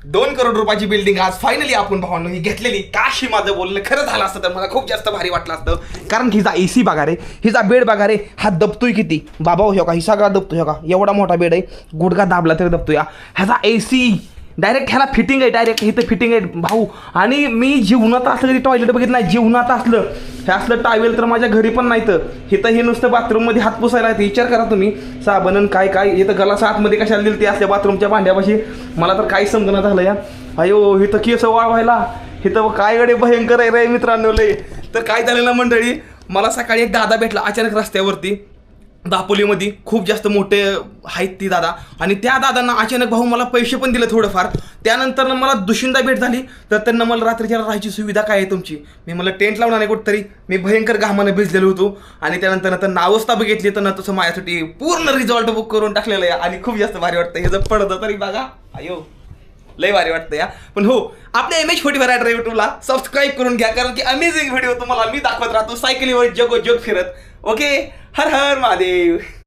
2 करोड रुपयाची बिल्डिंग आज फायनली आपण भावांनो ही घेतलेली. काशी माझं बोलणं खरं झालं असतं तर मला खूप जास्त भारी वाटलं असतं. कारण हिचा AC बघा रे, हिचा बेड बघा रे, हा दबतोय किती बाबा हो का, ही सगळा दबतोय हो का, एवढा मोठा बेड आहे, गुडघा दाबला तरी दबतोय. ह्याचा AC डायरेक्ट ह्याला फिटिंग आहे, डायरेक्ट इथं फिटिंग आहे भाऊ. आणि मी जीवनात असलं कधी टॉयलेट बघितलं नाही, जीवनात असलं हे असलं टावेल तर माझ्या घरी पण नाही. तर इथं हे नुसतं बाथरूममध्ये हात पुसायला येते. विचार करा तुम्ही, साबण काय काय इथं गलास आतमध्ये कशाला दिली ते असल्या बाथरूमच्या भांड्यापाशी. मला तर काही समजणं झालं या. अयो इथं केस वाळवायला इथं काय गडे भयंकर आहे रे मित्रांनो लय. तर काय झालं ना मंडळी, मला सकाळी एक दादा भेटला अचानक रस्त्यावरती दापोलीमध्ये. खूप जास्त मोठे आहेत ती दादा. आणि त्या दादांना अचानक भाऊ मला पैसे पण दिले थोडंफार. त्यानंतर मला दुशिंदा भेट झाली. तर त्यांना मला रात्रीच्या राहायची सुविधा काय आहे तुमची. मी मला टेंट लावणार नाही कुठंतरी. मी भयंकर घामाने भिजलेलो होतो. आणि त्यानंतर नावस्था बघितली तर ना तसं माझ्यासाठी पूर्ण रिझॉर्ट बुक करून टाकलेलं आहे. आणि खूप जास्त भारी वाटतं हे जर पडतं तरी बघा. अयो लय भारी वाटतं या. पण हो, आपल्या MH44 यूट्यूबला सबस्क्राईब करून घ्या, कारण की अमेझिंग व्हिडिओ तुम्हाला मी दाखवत राहतो सायकलीवर जगोजग फिरत. ओके, हर हर महादेव.